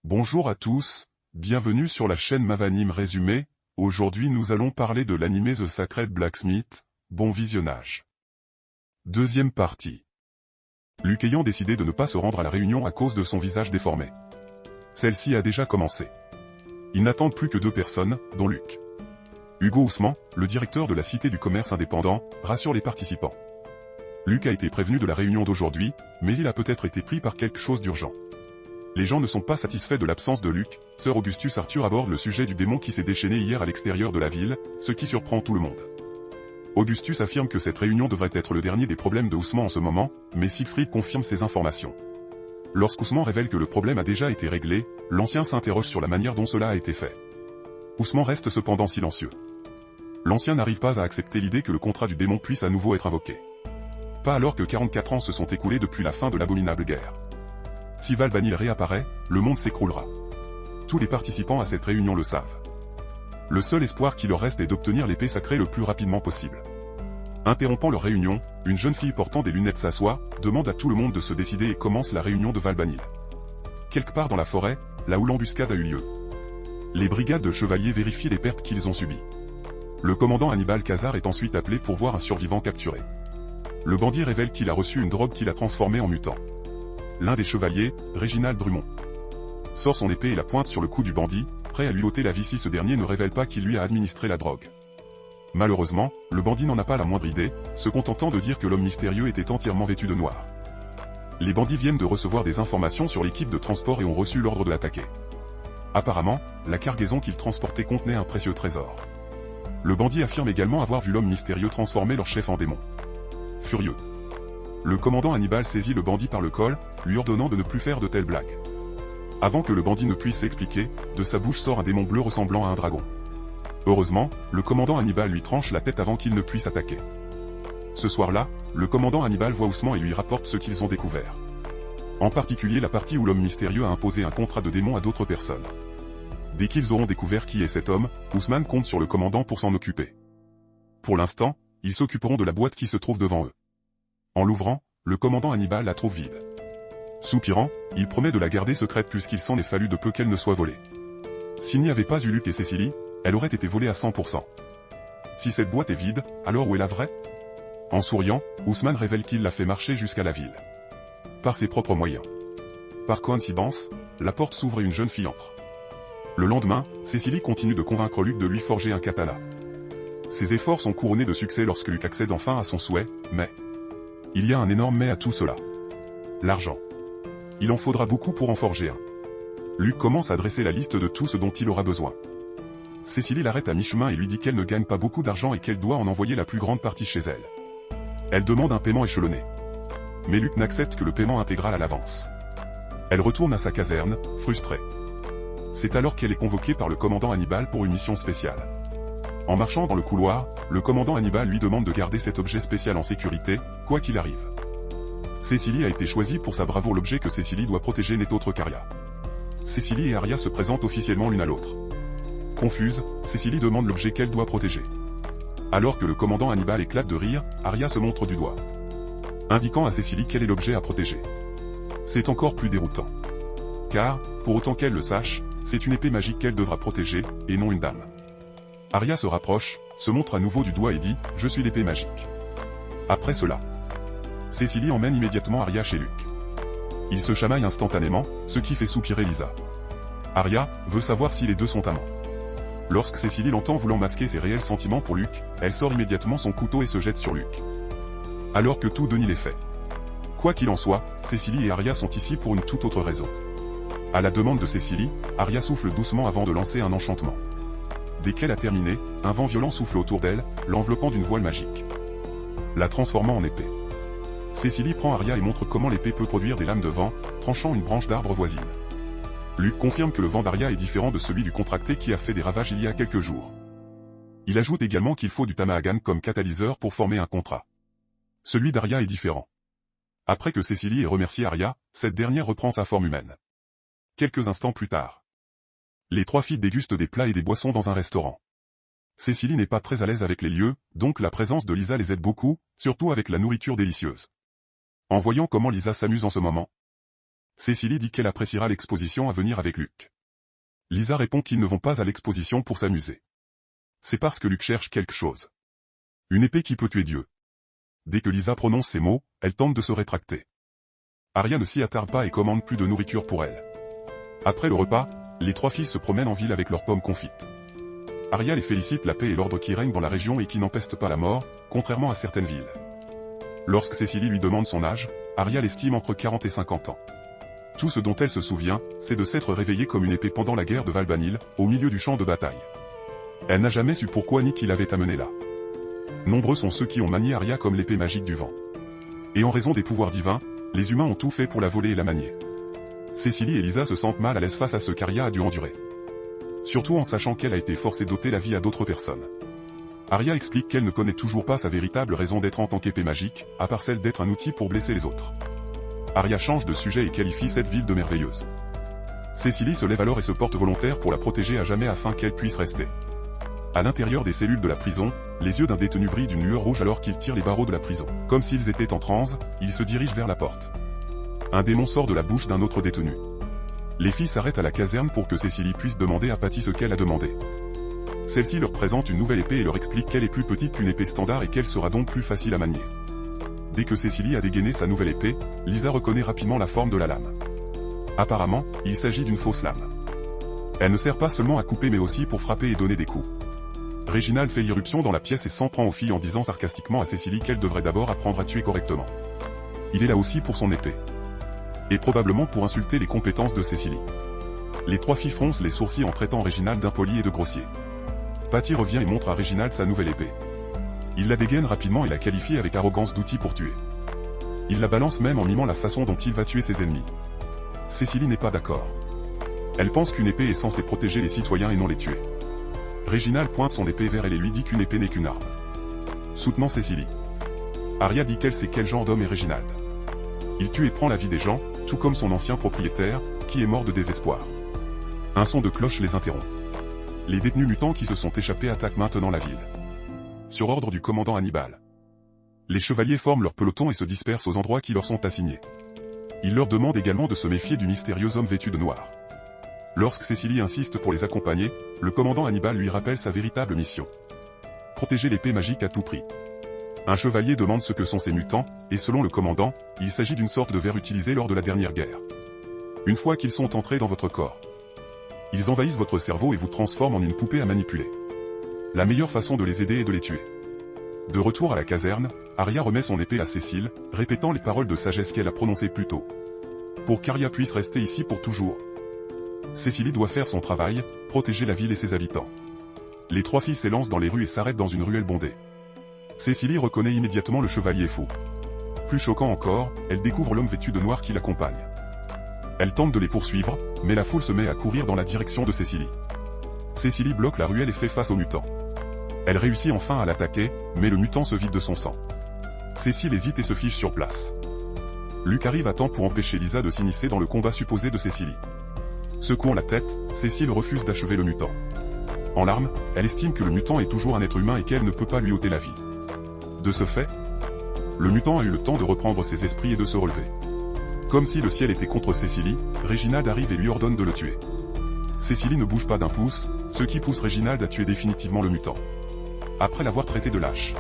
Bonjour à tous, bienvenue sur la chaîne Mavanime Résumé. Aujourd'hui nous allons parler de l'anime The Sacred Blacksmith. Bon visionnage. Deuxième partie. Luke ayant décidé de ne pas se rendre à la réunion à cause de son visage déformé. Celle-ci a déjà commencé. Ils n'attendent plus que deux personnes, dont Luke. Hugo Ousmane, le directeur de la Cité du commerce indépendant, rassure les participants. Luke a été prévenu de la réunion d'aujourd'hui, mais il a peut-être été pris par quelque chose d'urgent. Les gens ne sont pas satisfaits de l'absence de Luke. Sir Augustus Arthur aborde le sujet du démon qui s'est déchaîné hier à l'extérieur de la ville, ce qui surprend tout le monde. Augustus affirme que cette réunion devrait être le dernier des problèmes de Ousmane en ce moment, mais Siegfried confirme ces informations. Lorsqu'Ousmane révèle que le problème a déjà été réglé, l'ancien s'interroge sur la manière dont cela a été fait. Ousmane reste cependant silencieux. L'ancien n'arrive pas à accepter l'idée que le contrat du démon puisse à nouveau être invoqué. Pas alors que 44 ans se sont écoulés depuis la fin de l'abominable guerre. Si Valbanil réapparaît, le monde s'écroulera. Tous les participants à cette réunion le savent. Le seul espoir qui leur reste est d'obtenir l'épée sacrée le plus rapidement possible. Interrompant leur réunion, une jeune fille portant des lunettes s'assoit, demande à tout le monde de se décider et commence la réunion de Valbanil. Quelque part dans la forêt, là où l'embuscade a eu lieu. Les brigades de chevaliers vérifient les pertes qu'ils ont subies. Le commandant Hannibal Cazar est ensuite appelé pour voir un survivant capturé. Le bandit révèle qu'il a reçu une drogue qui l'a transformé en mutant. L'un des chevaliers, Réginald Drummond, sort son épée et la pointe sur le cou du bandit, prêt à lui ôter la vie si ce dernier ne révèle pas qu'il lui a administré la drogue. Malheureusement, le bandit n'en a pas la moindre idée, se contentant de dire que l'homme mystérieux était entièrement vêtu de noir. Les bandits viennent de recevoir des informations sur l'équipe de transport et ont reçu l'ordre de l'attaquer. Apparemment, la cargaison qu'ils transportaient contenait un précieux trésor. Le bandit affirme également avoir vu l'homme mystérieux transformer leur chef en démon. Furieux, le commandant Hannibal saisit le bandit par le col, lui ordonnant de ne plus faire de telles blagues. Avant que le bandit ne puisse s'expliquer, de sa bouche sort un démon bleu ressemblant à un dragon. Heureusement, le commandant Hannibal lui tranche la tête avant qu'il ne puisse attaquer. Ce soir-là, le commandant Hannibal voit Ousmane et lui rapporte ce qu'ils ont découvert. En particulier la partie où l'homme mystérieux a imposé un contrat de démon à d'autres personnes. Dès qu'ils auront découvert qui est cet homme, Ousmane compte sur le commandant pour s'en occuper. Pour l'instant, ils s'occuperont de la boîte qui se trouve devant eux. En l'ouvrant, le commandant Hannibal la trouve vide. Soupirant, il promet de la garder secrète puisqu'il s'en est fallu de peu qu'elle ne soit volée. S'il n'y avait pas eu Luke et Cécilie, elle aurait été volée à 100%. Si cette boîte est vide, alors où est la vraie? En souriant, Ousmane révèle qu'il l'a fait marcher jusqu'à la ville. Par ses propres moyens. Par coïncidence, la porte s'ouvre et une jeune fille entre. Le lendemain, Cécilie continue de convaincre Luke de lui forger un katana. Ses efforts sont couronnés de succès lorsque Luke accède enfin à son souhait, mais il y a un énorme mais à tout cela. L'argent. Il en faudra beaucoup pour en forger un. Luke commence à dresser la liste de tout ce dont il aura besoin. Cécilie l'arrête à mi-chemin et lui dit qu'elle ne gagne pas beaucoup d'argent et qu'elle doit en envoyer la plus grande partie chez elle. Elle demande un paiement échelonné. Mais Luke n'accepte que le paiement intégral à l'avance. Elle retourne à sa caserne, frustrée. C'est alors qu'elle est convoquée par le commandant Hannibal pour une mission spéciale. En marchant dans le couloir, le commandant Hannibal lui demande de garder cet objet spécial en sécurité, quoi qu'il arrive. Cécilie a été choisie pour sa bravoure. L'objet que Cécilie doit protéger n'est autre qu'Arya. Cécilie et Arya se présentent officiellement l'une à l'autre. Confuse, Cécilie demande l'objet qu'elle doit protéger. Alors que le commandant Hannibal éclate de rire, Arya se montre du doigt, indiquant à Cécilie quel est l'objet à protéger. C'est encore plus déroutant. Car, pour autant qu'elle le sache, c'est une épée magique qu'elle devra protéger, et non une dame. Arya se rapproche, se montre à nouveau du doigt et dit « Je suis l'épée magique ». Après cela, Cécilie emmène immédiatement Arya chez Luke. Ils se chamaillent instantanément, ce qui fait soupirer Lisa. Arya veut savoir si les deux sont amants. Lorsque Cécilie l'entend voulant masquer ses réels sentiments pour Luke, elle sort immédiatement son couteau et se jette sur Luke. Alors que tout nie les faits. Quoi qu'il en soit, Cécilie et Arya sont ici pour une toute autre raison. À la demande de Cécilie, Arya souffle doucement avant de lancer un enchantement. Dès qu'elle a terminé, un vent violent souffle autour d'elle, l'enveloppant d'une voile magique, la transformant en épée. Cécilie prend Arya et montre comment l'épée peut produire des lames de vent, tranchant une branche d'arbre voisine. Luke confirme que le vent d'Arya est différent de celui du contracté qui a fait des ravages il y a quelques jours. Il ajoute également qu'il faut du tamahagan comme catalyseur pour former un contrat. Celui d'Arya est différent. Après que Cécilie ait remercié Arya, cette dernière reprend sa forme humaine. Quelques instants plus tard, les trois filles dégustent des plats et des boissons dans un restaurant. Cécilie n'est pas très à l'aise avec les lieux, donc la présence de Lisa les aide beaucoup, surtout avec la nourriture délicieuse. En voyant comment Lisa s'amuse en ce moment, Cécilie dit qu'elle appréciera l'exposition à venir avec Luc. Lisa répond qu'ils ne vont pas à l'exposition pour s'amuser. C'est parce que Luc cherche quelque chose. Une épée qui peut tuer Dieu. Dès que Lisa prononce ces mots, elle tente de se rétracter. Arya ne s'y attarde pas et commande plus de nourriture pour elle. Après le repas, les trois filles se promènent en ville avec leurs pommes confites. Arya les félicite la paix et l'ordre qui règne dans la région et qui n'empestent pas la mort, contrairement à certaines villes. Lorsque Cécilie lui demande son âge, Arya l'estime entre 40 et 50 ans. Tout ce dont elle se souvient, c'est de s'être réveillée comme une épée pendant la guerre de Valbanil, au milieu du champ de bataille. Elle n'a jamais su pourquoi ni qui l'avait amenée là. Nombreux sont ceux qui ont manié Arya comme l'épée magique du vent. Et en raison des pouvoirs divins, les humains ont tout fait pour la voler et la manier. Cécilie et Lisa se sentent mal à l'aise face à ce qu'Arya a dû endurer. Surtout en sachant qu'elle a été forcée d'ôter la vie à d'autres personnes. Arya explique qu'elle ne connaît toujours pas sa véritable raison d'être en tant qu'épée magique, à part celle d'être un outil pour blesser les autres. Arya change de sujet et qualifie cette ville de merveilleuse. Cécilie se lève alors et se porte volontaire pour la protéger à jamais afin qu'elle puisse rester. À l'intérieur des cellules de la prison, les yeux d'un détenu brillent d'une lueur rouge alors qu'il tire les barreaux de la prison. Comme s'ils étaient en transe, il se dirige vers la porte. Un démon sort de la bouche d'un autre détenu. Les filles s'arrêtent à la caserne pour que Cécilie puisse demander à Patty ce qu'elle a demandé. Celle-ci leur présente une nouvelle épée et leur explique qu'elle est plus petite qu'une épée standard et qu'elle sera donc plus facile à manier. Dès que Cécilie a dégainé sa nouvelle épée, Lisa reconnaît rapidement la forme de la lame. Apparemment, il s'agit d'une fausse lame. Elle ne sert pas seulement à couper mais aussi pour frapper et donner des coups. Réginald fait irruption dans la pièce et s'en prend aux filles en disant sarcastiquement à Cécilie qu'elle devrait d'abord apprendre à tuer correctement. Il est là aussi pour son épée. Et probablement pour insulter les compétences de Cécilie. Les trois filles froncent les sourcils en traitant Réginald d'impoli et de grossier. Patty revient et montre à Réginald sa nouvelle épée. Il la dégaine rapidement et la qualifie avec arrogance d'outil pour tuer. Il la balance même en mimant la façon dont il va tuer ses ennemis. Cécilie n'est pas d'accord. Elle pense qu'une épée est censée protéger les citoyens et non les tuer. Réginald pointe son épée vers elle et lui dit qu'une épée n'est qu'une arme. Soutenant Cécilie. Arya dit qu'elle sait quel genre d'homme est Réginald. Il tue et prend la vie des gens, tout comme son ancien propriétaire, qui est mort de désespoir. Un son de cloche les interrompt. Les détenus mutants qui se sont échappés attaquent maintenant la ville. Sur ordre du commandant Hannibal. Les chevaliers forment leur peloton et se dispersent aux endroits qui leur sont assignés. Il leur demande également de se méfier du mystérieux homme vêtu de noir. Lorsque Cécilie insiste pour les accompagner, le commandant Hannibal lui rappelle sa véritable mission. Protéger l'épée magique à tout prix. Un chevalier demande ce que sont ces mutants, et selon le commandant, il s'agit d'une sorte de ver utilisé lors de la dernière guerre. Une fois qu'ils sont entrés dans votre corps, ils envahissent votre cerveau et vous transforment en une poupée à manipuler. La meilleure façon de les aider est de les tuer. De retour à la caserne, Arya remet son épée à Cécile, répétant les paroles de sagesse qu'elle a prononcées plus tôt. Pour qu'Arya puisse rester ici pour toujours. Cécilie doit faire son travail, protéger la ville et ses habitants. Les trois filles s'élancent dans les rues et s'arrêtent dans une ruelle bondée. Cécilie reconnaît immédiatement le chevalier fou. Plus choquant encore, elle découvre l'homme vêtu de noir qui l'accompagne. Elle tente de les poursuivre, mais la foule se met à courir dans la direction de Cécilie. Cécilie bloque la ruelle et fait face au mutant. Elle réussit enfin à l'attaquer, mais le mutant se vide de son sang. Cécile hésite et se fiche sur place. Luc arrive à temps pour empêcher Lisa de s'immiscer dans le combat supposé de Cécilie. Secouant la tête, Cécile refuse d'achever le mutant. En larmes, elle estime que le mutant est toujours un être humain et qu'elle ne peut pas lui ôter la vie. De ce fait, le mutant a eu le temps de reprendre ses esprits et de se relever. Comme si le ciel était contre Cécilie, Réginald arrive et lui ordonne de le tuer. Cécilie ne bouge pas d'un pouce, ce qui pousse Réginald à tuer définitivement le mutant. Après l'avoir traité de lâche,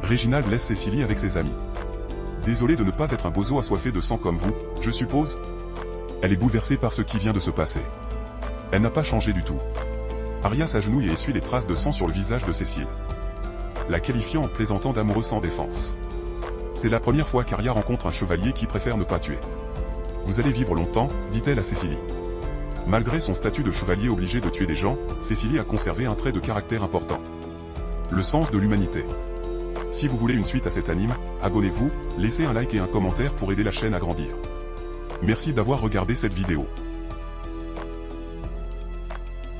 Réginald laisse Cécilie avec ses amis. Désolé de ne pas être un bozo assoiffé de sang comme vous, je suppose. Elle est bouleversée par ce qui vient de se passer. Elle n'a pas changé du tout. Arya s'agenouille et essuie les traces de sang sur le visage de Cécile, la qualifiant en plaisantant d'amoureux sans défense. C'est la première fois qu'Arya rencontre un chevalier qui préfère ne pas tuer. Vous allez vivre longtemps, dit-elle à Cécilie. Malgré son statut de chevalier obligé de tuer des gens, Cécilie a conservé un trait de caractère important. Le sens de l'humanité. Si vous voulez une suite à cet anime, abonnez-vous, laissez un like et un commentaire pour aider la chaîne à grandir. Merci d'avoir regardé cette vidéo.